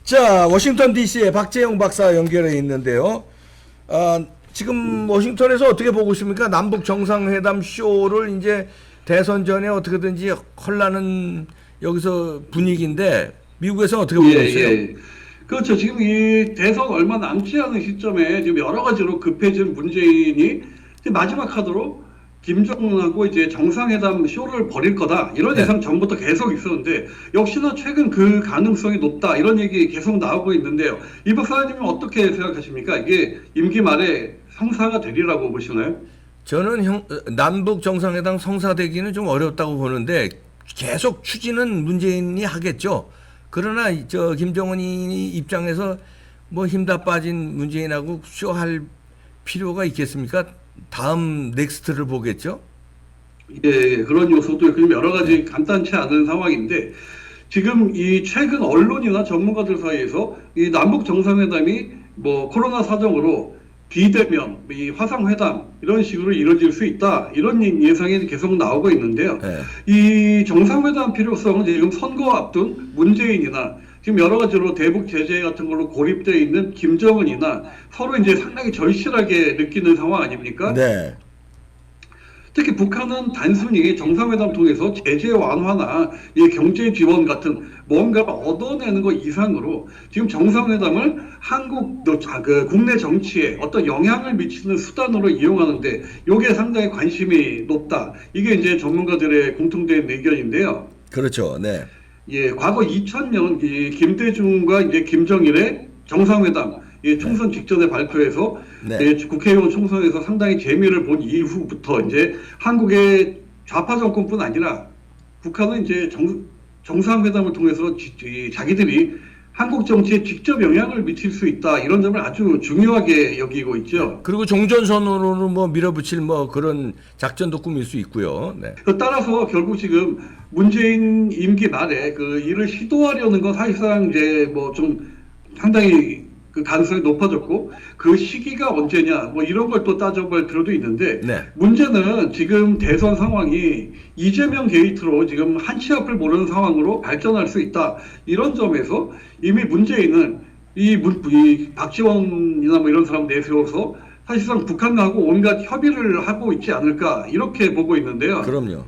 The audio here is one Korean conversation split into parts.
자, 워싱턴 DC에 박재영 박사 연결해 있는데요. 지금 워싱턴에서 어떻게 보고 있습니까? 남북 정상회담 쇼를 이제 대선 전에 어떻게든지 헐라는 여기서 분위기인데 미국에서는 어떻게 보고 있어요? 예. 그렇죠. 지금 이 대선 얼마 남지 않은 시점에 지금 여러 가지로 급해진 문재인이 이제 마지막 카드로 김정은하고 이제 정상회담 쇼를 벌일 거다. 이런 네. 예상 전부터 계속 있었는데 역시나 최근 그 가능성이 높다. 이런 얘기 계속 나오고 있는데요. 이 박사님은 어떻게 생각하십니까? 이게 임기 말에 성사가 되리라고 보시나요? 저는 남북 정상회담 성사되기는 좀 어렵다고 보는데 계속 추진은 문재인이 하겠죠. 그러나 저 김정은이 입장에서 뭐 힘다 빠진 문재인하고 쇼할 필요가 있겠습니까? 다음 넥스트를 보겠죠. 그런 요소도 있고 여러 가지 간단치 않은 상황인데 지금 이 최근 언론이나 전문가들 사이에서 이 남북 정상회담이 뭐 코로나 사정으로 비대면, 이 화상회담 이런 식으로 이루어질 수 있다 이런 예상이 계속 나오고 있는데요. 네. 이 정상회담 필요성은 지금 선거 앞둔 문재인이나 지금 여러 가지로 대북 제재 같은 걸로 고립되어 있는 김정은이나 서로 이제 상당히 절실하게 느끼는 상황 아닙니까? 네. 특히 북한은 단순히 정상회담 통해서 제재 완화나 이 경제 지원 같은 뭔가를 얻어내는 것 이상으로 지금 정상회담을 국내 정치에 어떤 영향을 미치는 수단으로 이용하는데 이게 상당히 관심이 높다. 이게 이제 전문가들의 공통된 의견인데요. 그렇죠. 네. 과거 2000년 이 김대중과 이제 김정일의 정상회담 총선 직전에 발표해서 네. 국회의원 총선에서 상당히 재미를 본 이후부터 이제 한국의 좌파 정권뿐 아니라 북한은 이제 정상회담을 통해서 자기들이 한국 정치에 직접 영향을 미칠 수 있다 이런 점을 아주 중요하게 여기고 있죠. 그리고 종전선언으로 뭐 밀어붙일 뭐 그런 작전도 꾸밀 수 있고요. 네. 따라서 결국 지금 문재인 임기 말에 그 일을 시도하려는 건 사실상 이제 뭐 좀 상당히 그 가능성이 높아졌고 그 시기가 언제냐 뭐 이런 걸 또 따져볼 필요도 있는데 네. 문제는 지금 대선 상황이 이재명 게이트로 지금 한치 앞을 모르는 상황으로 발전할 수 있다 이런 점에서 이미 문재인은 이 박지원이나 뭐 이런 사람 내세워서 사실상 북한하고 온갖 협의를 하고 있지 않을까 이렇게 보고 있는데요. 그럼요.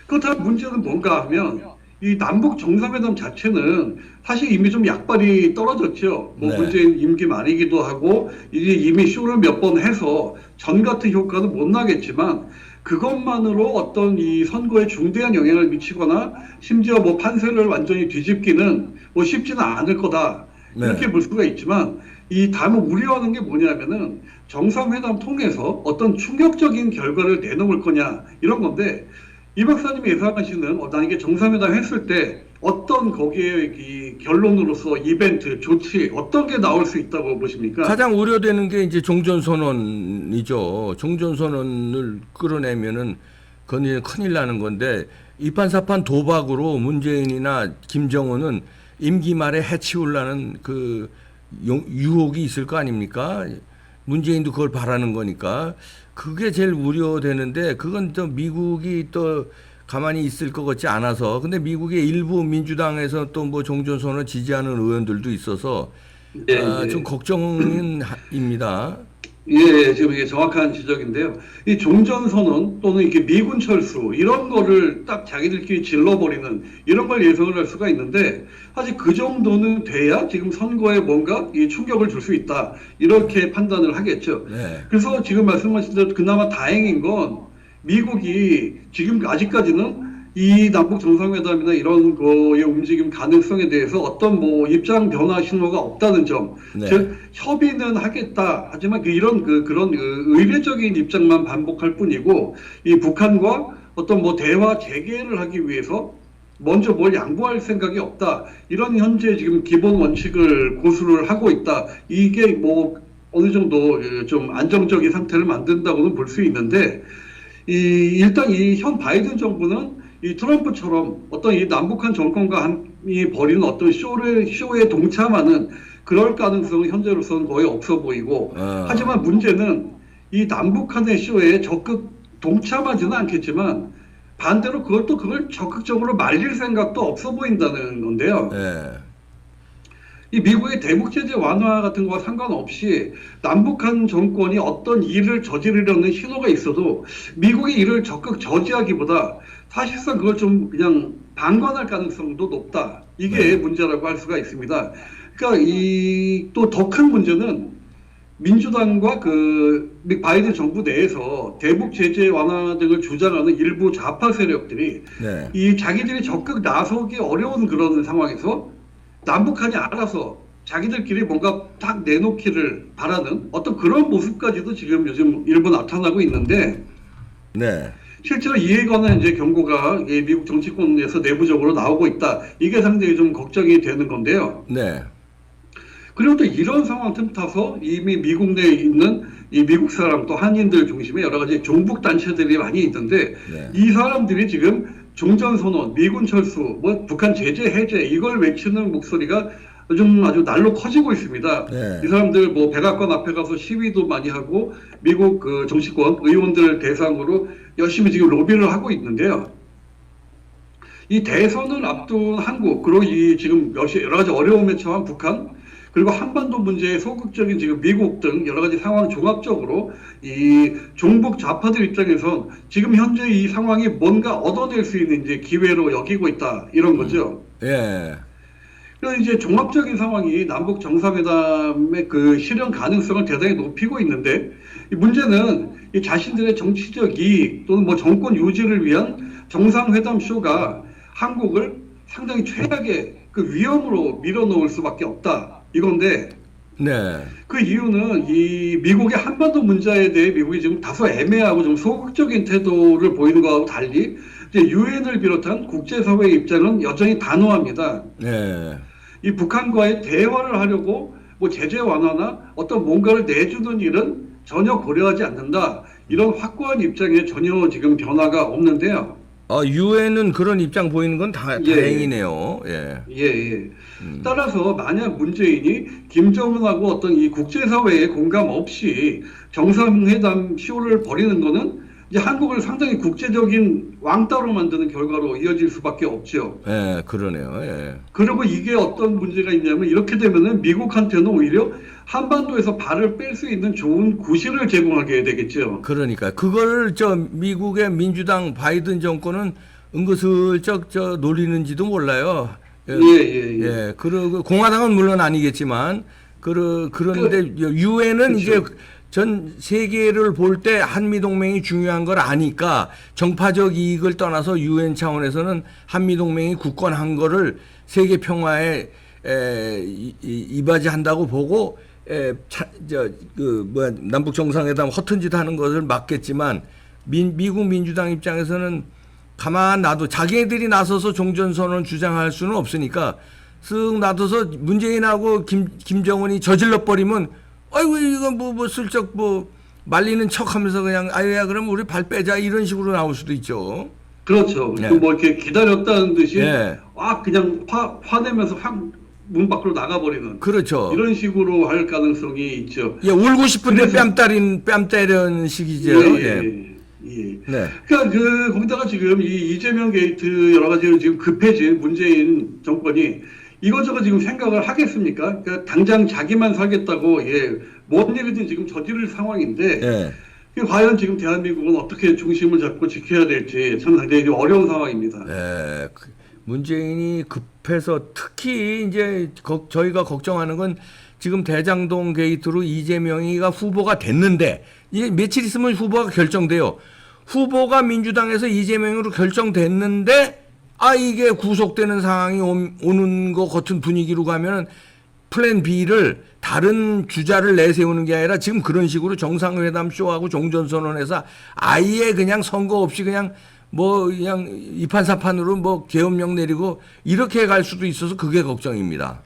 그렇다면 문제는 뭔가 하면 이 남북 정상회담 자체는 사실 이미 좀 약발이 떨어졌죠. 뭐 네. 문재인 임기 말이기도 하고 이제 이미 쇼를 몇 번 해서 전 같은 효과는 못 나겠지만 그것만으로 어떤 이 선거에 중대한 영향을 미치거나 심지어 뭐 판세를 완전히 뒤집기는 뭐 쉽지는 않을 거다. 네. 이렇게 볼 수가 있지만 이 다음 우려하는 게 뭐냐면은 정상회담 통해서 어떤 충격적인 결과를 내놓을 거냐 이런 건데 이 박사님이 예상하시는 만약에 정상회담 했을 때 어떤 거기에 이 결론으로서 이벤트, 조치 어떤 게 나올 수 있다고 보십니까? 가장 우려되는 게 이제 종전선언이죠. 종전선언을 끌어내면은 그건 이제 큰일 나는 건데 이판사판 도박으로 문재인이나 김정은은 임기 말에 해치우려는 그 유혹이 있을 거 아닙니까? 문재인도 그걸 바라는 거니까 그게 제일 우려되는데 그건 또 미국이 또 가만히 있을 것 같지 않아서 근데 미국의 일부 민주당에서 또 뭐 종전선언을 지지하는 의원들도 있어서 좀 걱정입니다. 지금 이게 정확한 지적인데요. 이 종전선언 또는 이렇게 미군 철수 이런 거를 딱 자기들끼리 질러버리는 이런 걸 예상을 할 수가 있는데 사실 그 정도는 돼야 지금 선거에 뭔가 이 충격을 줄 수 있다 이렇게 판단을 하겠죠. 네. 그래서 지금 말씀하신 대로 그나마 다행인 건 미국이 지금 아직까지는 이 남북 정상회담이나 이런 거의 움직임 가능성에 대해서 어떤 뭐 입장 변화 신호가 없다는 점, 네. 즉 협의는 하겠다. 하지만 그런 의례적인 입장만 반복할 뿐이고 이 북한과 어떤 뭐 대화 재개를 하기 위해서 먼저 뭘 양보할 생각이 없다. 이런 현재 지금 기본 원칙을 고수를 하고 있다. 이게 뭐 어느 정도 좀 안정적인 상태를 만든다고는 볼 수 있는데 일단 이 현 바이든 정부는 이 트럼프처럼 어떤 이 남북한 정권과 함이 벌이는 어떤 쇼에 동참하는 그럴 가능성은 현재로서는 거의 없어 보이고 하지만 문제는 이 남북한의 쇼에 적극 동참하지는 않겠지만 반대로 그걸 적극적으로 말릴 생각도 없어 보인다는 건데요. 네. 이 미국의 대북 제재 완화 같은 거와 상관없이 남북한 정권이 어떤 일을 저지르려는 신호가 있어도 미국이 이를 적극 저지하기보다 사실상 그걸 좀 그냥 방관할 가능성도 높다. 이게 네. 문제라고 할 수가 있습니다. 그러니까 이 또 더 큰 문제는 민주당과 그 바이든 정부 내에서 대북 제재 완화 등을 주장하는 일부 좌파 세력들이 네. 이 자기들이 적극 나서기 어려운 그런 상황에서 남북한이 알아서 자기들끼리 뭔가 딱 내놓기를 바라는 어떤 그런 모습까지도 지금 요즘 일부 나타나고 있는데 네. 실제로 이에 관한 이제 경고가 이 미국 정치권에서 내부적으로 나오고 있다. 이게 상당히 좀 걱정이 되는 건데요. 네. 그리고 또 이런 상황 틈타서 이미 미국 내에 있는 이 미국 사람 또 한인들 중심의 여러 가지 종북 단체들이 많이 있던데 네. 이 사람들이 지금 종전선언, 미군 철수, 뭐 북한 제재 해제 이걸 외치는 목소리가 요즘 아주 날로 커지고 있습니다. 네. 이 사람들 뭐 백악관 앞에 가서 시위도 많이 하고 미국 그 정치권 의원들 대상으로 열심히 지금 로비를 하고 있는데요. 이 대선을 앞둔 한국 그리고 이 지금 여러 가지 어려움에 처한 북한 그리고 한반도 문제의 소극적인 지금 미국 등 여러 가지 상황 종합적으로 이 종북 좌파들 입장에선 지금 현재 이 상황이 뭔가 얻어낼 수 있는 이제 기회로 여기고 있다 이런 거죠. 예. 그래서 이제 종합적인 상황이 남북 정상회담의 그 실현 가능성을 대단히 높이고 있는데 이 문제는 이 자신들의 정치적 이익 또는 뭐 정권 유지를 위한 정상회담 쇼가 한국을 상당히 최악의 그 위험으로 밀어넣을 수밖에 없다. 이건데 네. 그 이유는 이 미국의 한반도 문제에 대해 미국이 지금 다소 애매하고 좀 소극적인 태도를 보이는 것하고 달리 이제 유엔을 비롯한 국제사회의 입장은 여전히 단호합니다. 네. 이 북한과의 대화를 하려고 뭐 제재 완화나 어떤 뭔가를 내주는 일은 전혀 고려하지 않는다. 이런 확고한 입장에 전혀 지금 변화가 없는데요. 유엔은 그런 입장 보이는 건 예. 다행이네요. 예. 예, 예. 따라서 만약 문재인이 김정은하고 어떤 이 국제사회의 공감 없이 정상회담 쇼를 벌이는 거는 이제 한국을 상당히 국제적인 왕따로 만드는 결과로 이어질 수밖에 없죠. 예, 그러네요. 예. 그리고 이게 어떤 문제가 있냐면 이렇게 되면은 미국한테는 오히려 한반도에서 발을 뺄 수 있는 좋은 구실을 제공하게 되겠죠. 그러니까 그걸 저 미국의 민주당 바이든 정권은 은근슬쩍 저 노리는지도 몰라요. 예, 예, 예. 예, 그리고 공화당은 물론 아니겠지만 그런데 유엔은 이제 전 세계를 볼 때 한미 동맹이 중요한 걸 아니까 정파적 이익을 떠나서 유엔 차원에서는 한미 동맹이 굳건한 거를 세계 평화에 이바지한다고 보고 남북 정상회담 허튼 짓 하는 것을 막겠지만 미국 민주당 입장에서는 가만 놔도 자기네들이 나서서 종전선언 주장할 수는 없으니까 쓱 놔둬서 문재인하고 김정은이 저질러 버리면 아이고 이거 뭐 슬쩍 뭐 말리는 척하면서 그냥 아유야 그럼 우리 발 빼자 이런 식으로 나올 수도 있죠. 그렇죠. 네. 뭐 이렇게 기다렸다는 듯이 네. 그냥 화내면서 확 문 밖으로 나가버리는 그렇죠. 이런 식으로 할 가능성이 있죠. 예, 울고 싶은데 그래서- 뺨 때리는 식이죠. 예, 예. 예. 네. 그러니까 거기다가 지금 이 이재명 게이트 여러 가지로 지금 급해진 문재인 정권이 이것저것 지금 생각을 하겠습니까? 그러니까 당장 자기만 살겠다고 뭔 일이든 지금 저지를 상황인데 예. 과연 지금 대한민국은 어떻게 중심을 잡고 지켜야 될지 참 상당히 좀 어려운 상황입니다. 예. 문재인이 급해서 특히 이제 저희가 걱정하는 건 지금 대장동 게이트로 이재명이가 후보가 됐는데 이제 며칠 있으면 후보가 결정돼요. 후보가 민주당에서 이재명으로 결정됐는데 이게 구속되는 상황이 오는 것 같은 분위기로 가면은 플랜 B를 다른 주자를 내세우는 게 아니라 지금 그런 식으로 정상회담 쇼하고 종전선언에서 아예 그냥 선거 없이 그냥 그냥 이판사판으로 뭐 계엄령 내리고 이렇게 갈 수도 있어서 그게 걱정입니다.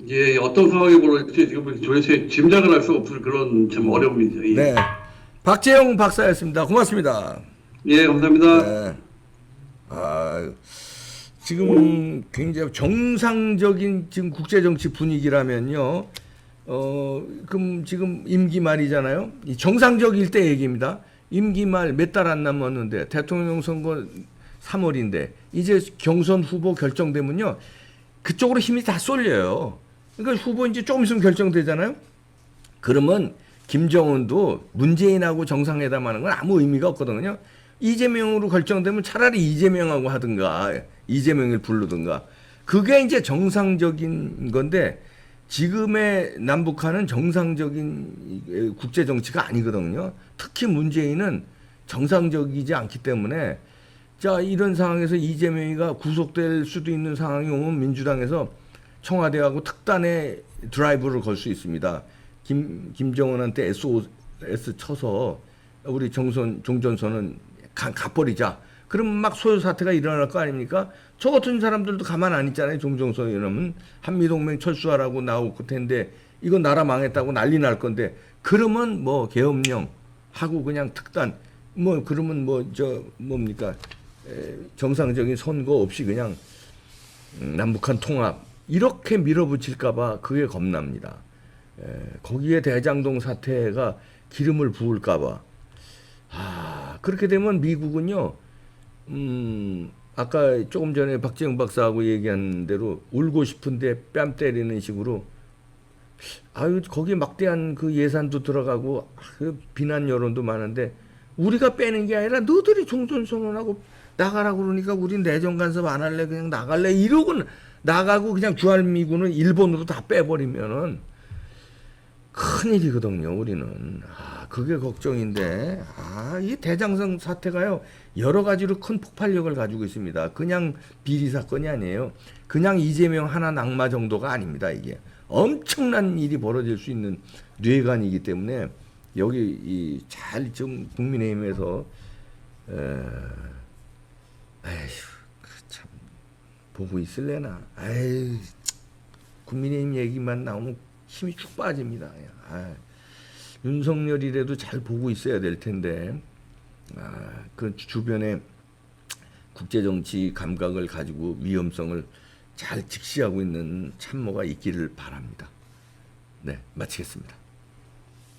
예, 어떤 상황이 벌어질지 지금 도대체 짐작을 할 수 없을 그런 참 어려움이죠. 예. 네. 박재영 박사였습니다. 고맙습니다. 예, 감사합니다. 네. 지금 굉장히 정상적인 지금 국제정치 분위기라면요. 그럼 지금 임기 말이잖아요. 이 정상적일 때 얘기입니다. 임기 말 몇 달 안 남았는데 대통령 선거 3월인데 이제 경선 후보 결정되면요. 그쪽으로 힘이 다 쏠려요. 그러니까 후보 이제 조금 있으면 결정되잖아요. 그러면 김정은도 문재인하고 정상회담하는 건 아무 의미가 없거든요. 이재명으로 결정되면 차라리 이재명하고 하든가 이재명을 부르든가 그게 이제 정상적인 건데 지금의 남북한은 정상적인 국제 정치가 아니거든요. 특히 문재인은 정상적이지 않기 때문에 자 이런 상황에서 이재명이가 구속될 수도 있는 상황이 오면 민주당에서 청와대하고 특단의 드라이브를 걸 수 있습니다. 김정은한테 SOS 쳐서 우리 종전선언 가버리자. 그럼 막 소요 사태가 일어날 거 아닙니까? 저 같은 사람들도 가만 안 있잖아요. 종전선언 이러면 한미동맹 철수하라고 나올 텐데 이거 나라 망했다고 난리 날 건데 그러면 뭐 계엄령 하고 그냥 특단 뭐 그러면 뭐 저 뭡니까 정상적인 선거 없이 그냥 남북한 통합 이렇게 밀어붙일까봐 그게 겁납니다. 거기에 대장동 사태가 기름을 부을까봐. 그렇게 되면 미국은요, 아까 조금 전에 박재영 박사하고 얘기한 대로 울고 싶은데 뺨 때리는 식으로, 거기에 막대한 그 예산도 들어가고, 그 비난 여론도 많은데, 우리가 빼는 게 아니라 너들이 종전선언하고 나가라고 그러니까 우린 내정 간섭 안 할래, 그냥 나갈래, 이러고 나가고 그냥 주한미군은 일본으로 다 빼버리면은, 큰일이거든요, 우리는. 그게 걱정인데, 이 대장성 사태가요, 여러 가지로 큰 폭발력을 가지고 있습니다. 그냥 비리 사건이 아니에요. 그냥 이재명 하나 낙마 정도가 아닙니다, 이게. 엄청난 일이 벌어질 수 있는 뇌관이기 때문에, 여기, 잘 좀 국민의힘에서, 참, 보고 있을래나. 국민의힘 얘기만 나오면 힘이 쭉 빠집니다. 윤석열이라도 잘 보고 있어야 될 텐데 그 주변에 국제정치 감각을 가지고 위험성을 잘 직시하고 있는 참모가 있기를 바랍니다. 네, 마치겠습니다.